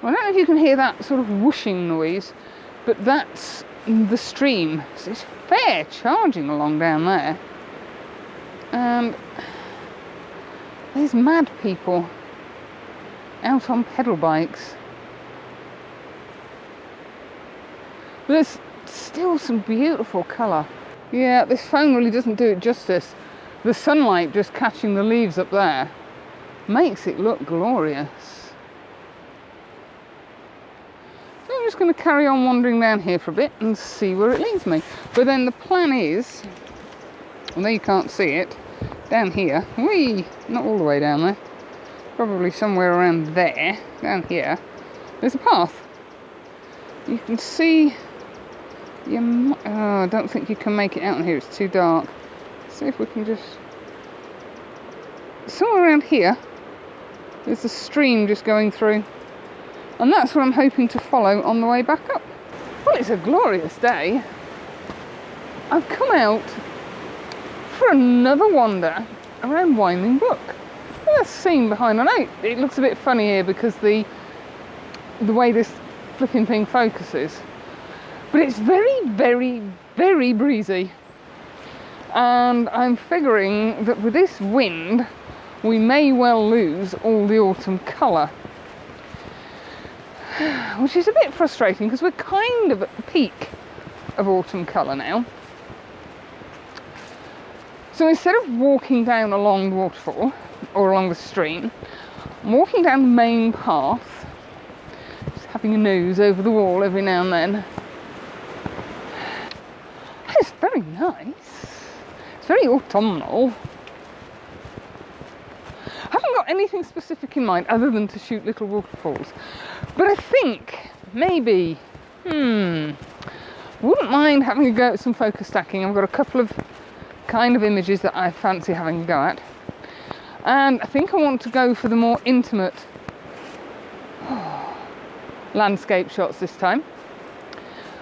I don't know if you can hear that sort of whooshing noise, but that's the stream. So it's fair charging along down there. And there's mad people out on pedal bikes. But there's still some beautiful colour. Yeah, this phone really doesn't do it justice. The sunlight just catching the leaves up there makes it look glorious. So I'm just going to carry on wandering down here for a bit and see where it leads me. But then the plan is, although you can't see it, down here, whee, not all the way down there, probably somewhere around there, down here, there's a path. You can see, I don't think you can make it out in here, it's too dark. See if we can just, somewhere around here, there's a stream just going through. And that's what I'm hoping to follow on the way back up. Well, it's a glorious day. I've come out for another wander around Winding Brook. There's a scene behind. I know it looks a bit funny here because the way this flipping thing focuses. But it's very, very, very breezy. And I'm figuring that with this wind, we may well lose all the autumn colour. Which is a bit frustrating because we're kind of at the peak of autumn colour now. So instead of walking down along the waterfall or along the stream, I'm walking down the main path, just having a nose over the wall every now and then. It's very nice. It's very autumnal. I haven't got anything specific in mind other than to shoot little waterfalls. But I think maybe, wouldn't mind having a go at some focus stacking. I've got a couple of kind of images that I fancy having a go at. And I think I want to go for the more intimate landscape shots this time.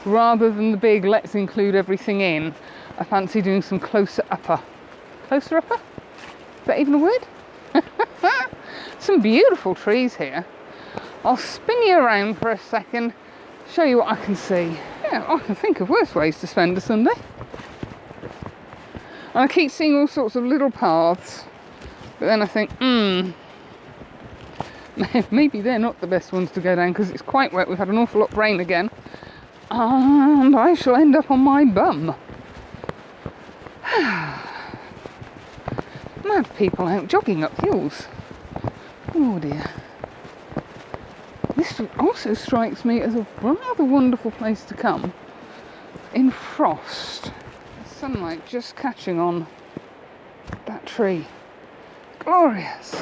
Rather than the big let's include everything in, I fancy doing some closer upper. Closer upper? Is that even a word? Some beautiful trees here. I'll spin you around for a second, show you what I can see. Yeah, I can think of worse ways to spend a Sunday. And I keep seeing all sorts of little paths, but then I think, maybe they're not the best ones to go down because it's quite wet. We've had an awful lot of rain again, and I shall end up on my bum. Mad people out jogging up hills. Oh dear. This also strikes me as a rather wonderful place to come in frost. The sunlight just catching on that tree. Glorious.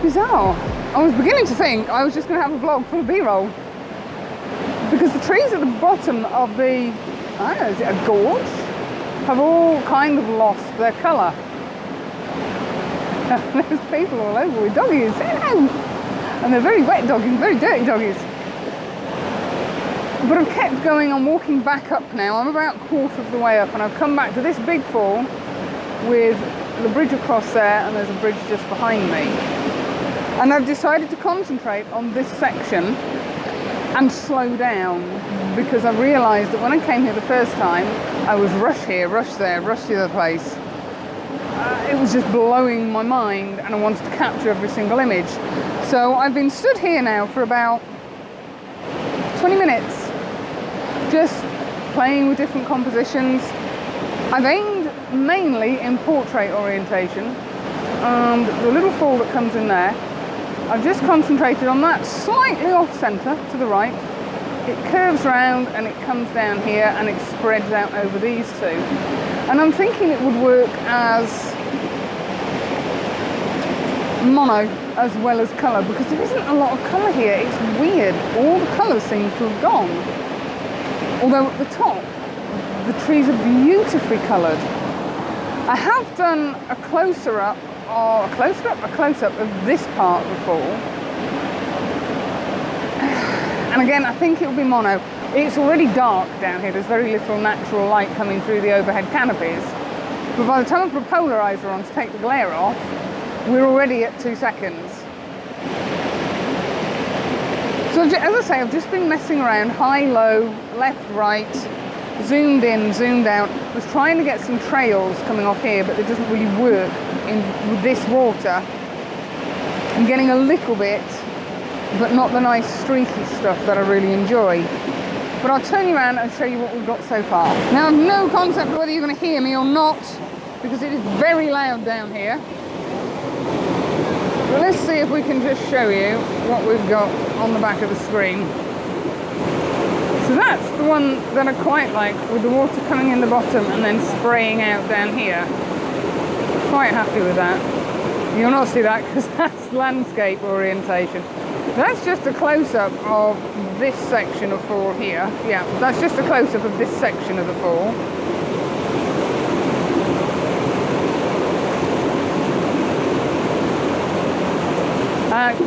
Bizarre. I was beginning to think I was just going to have a vlog full of B-roll because the trees at the bottom of the, I don't know, is it a gorge? Have all kind of lost their colour. There's people all over with doggies, and they're very wet doggies, very dirty doggies. But I've kept going, I'm walking back up now. I'm about a quarter of the way up and I've come back to this big fall with the bridge across there and there's a bridge just behind me. And I've decided to concentrate on this section and slow down because I realised that when I came here the first time, I was rush here, rush there, rush the other place. It was just blowing my mind and I wanted to capture every single image. So I've been stood here now for about 20 minutes, just playing with different compositions. I've aimed mainly in portrait orientation. The little fall that comes in there, I've just concentrated on that slightly off centre to the right. It curves round and it comes down here and it spreads out over these two. And I'm thinking it would work as mono as well as colour, because there isn't a lot of colour here. It's weird. All the colours seem to have gone. Although at the top, the trees are beautifully coloured. I have done a close-up of this part of the fall. And again, I think it will be mono. It's already dark down here. There's very little natural light coming through the overhead canopies. But by the time I put a polarizer on to take the glare off, we're already at 2 seconds. So as I say, I've just been messing around, high, low, left, right, zoomed in, zoomed out. I was trying to get some trails coming off here, but it doesn't really work with this water. I'm getting a little bit, but not the nice streaky stuff that I really enjoy. But I'll turn you around and show you what we've got so far. Now I've no concept of whether you're going to hear me or not, because it is very loud down here. But let's see if we can just show you what we've got on the back of the screen. So that's the one that I quite like, with the water coming in the bottom and then spraying out down here. Quite happy with that. You'll not see that because that's landscape orientation. That's just a close-up of this section of fall here. Yeah, that's just a close-up of this section of the fall.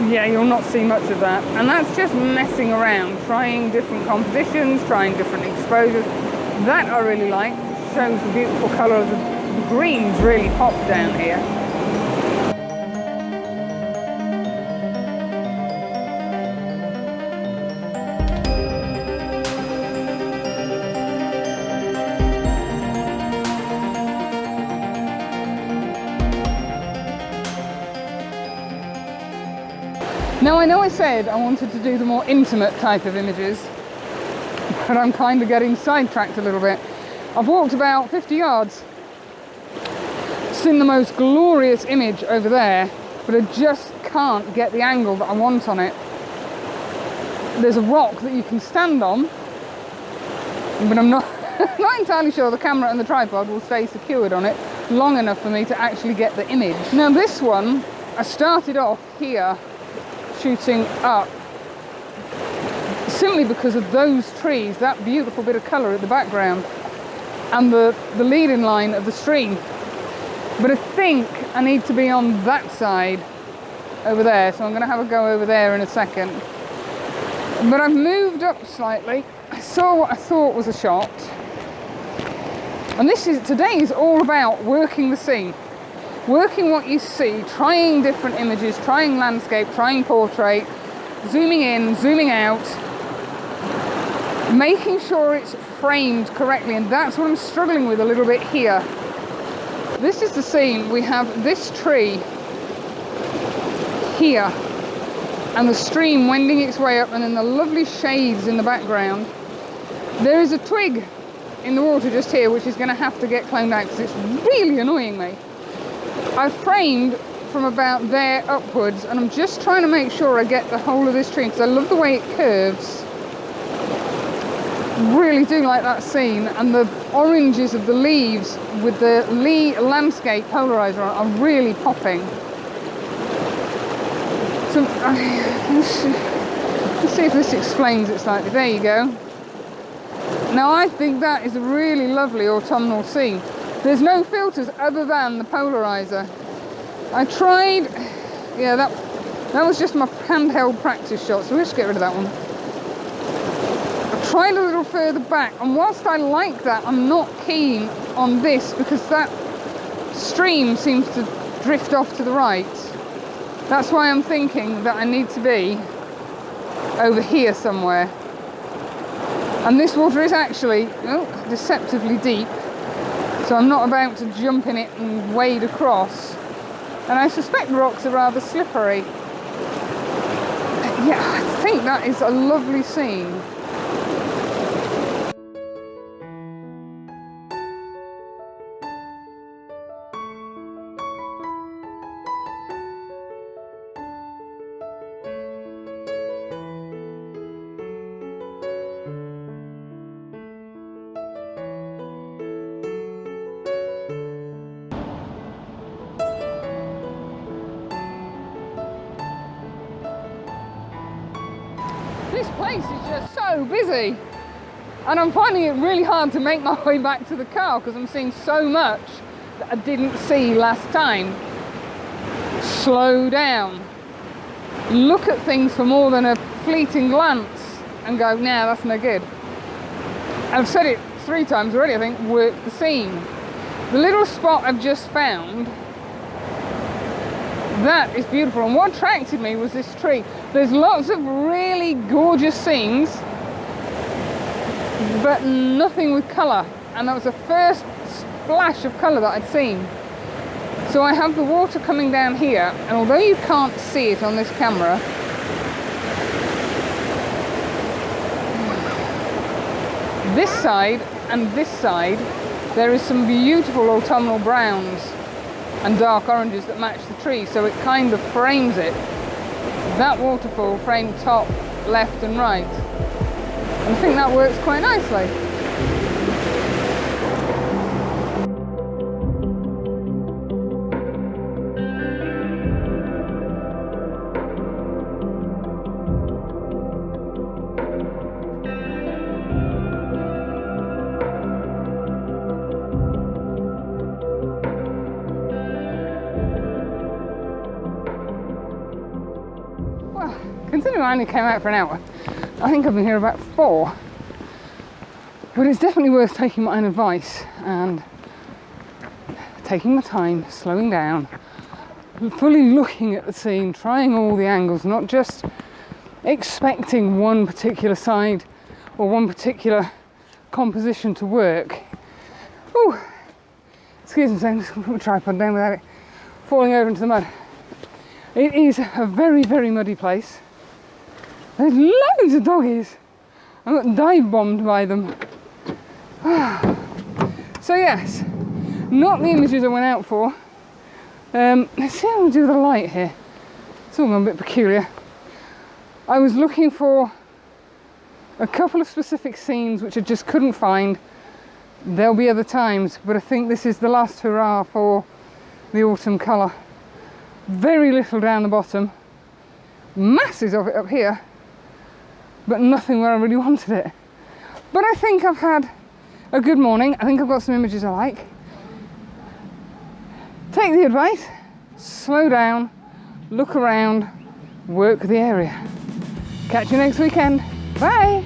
Yeah, you'll not see much of that. And that's just messing around, trying different compositions, trying different exposures. That I really like. Shows the beautiful colour of the greens really pop down here. Now I know I said I wanted to do the more intimate type of images, but I'm kind of getting sidetracked a little bit. I've walked about 50 yards, seen the most glorious image over there, but I just can't get the angle that I want on it. There's a rock that you can stand on, but I'm not entirely sure the camera and the tripod will stay secured on it long enough for me to actually get the image. Now this one, I started off here shooting up simply because of those trees, that beautiful bit of colour at the background and the leading line of the stream. But I think I need to be on that side over there, so I'm going to have a go over there in a second. But I've moved up slightly. I saw what I thought was a shot, and today is all about working the scene. Working what you see, trying different images, trying landscape, trying portrait, zooming in, zooming out, making sure it's framed correctly, and that's what I'm struggling with a little bit here. This is the scene. We have this tree here, and the stream wending its way up, and then the lovely shades in the background. There is a twig in the water just here, which is going to have to get cloned out because it's really annoying me. I've framed from about there upwards, and I'm just trying to make sure I get the whole of this tree because I love the way it curves. Really do like that scene, and the oranges of the leaves with the landscape polarizer on are really popping. So let's see if this explains it slightly. There you go. Now I think that is a really lovely autumnal scene. There's no filters other than the polarizer. I tried, yeah, that was just my handheld practice shot, so we'll just get rid of that one. I tried a little further back, and whilst I like that, I'm not keen on this because that stream seems to drift off to the right. That's why I'm thinking that I need to be over here somewhere. And this water is actually deceptively deep. So I'm not about to jump in it and wade across. And I suspect the rocks are rather slippery. Yeah, I think that is a lovely scene. This place is just so busy. And I'm finding it really hard to make my way back to the car because I'm seeing so much that I didn't see last time. Slow down. Look at things for more than a fleeting glance and go, nah, that's no good. I've said it 3 times already, I think, work the scene. The little spot I've just found, that is beautiful. And what attracted me was this tree. There's lots of really gorgeous scenes, but nothing with colour. And that was the first splash of colour that I'd seen. So I have the water coming down here, and although you can't see it on this camera, this side and this side, there is some beautiful autumnal browns and dark oranges that match the tree, so it kind of frames it. That waterfall framed top, left and right. And I think that works quite nicely. Considering I only came out for an hour, I think I've been here about 4. But it's definitely worth taking my own advice and taking my time, slowing down, fully looking at the scene, trying all the angles, not just expecting one particular side or one particular composition to work. Ooh, excuse me, I'm just going to put my tripod down without it falling over into the mud. It is a very, very muddy place. There's loads of doggies. I got dive bombed by them. So yes, not the images I went out for. Let's see how we do the light here. It's all gone a bit peculiar. I was looking for a couple of specific scenes which I just couldn't find. There'll be other times, but I think this is the last hurrah for the autumn colour. Very little down the bottom, masses of it up here, but nothing where I really wanted it. But I think I've had a good morning. I think I've got some images I like. Take the advice, slow down, look around, work the area. Catch you next weekend. Bye.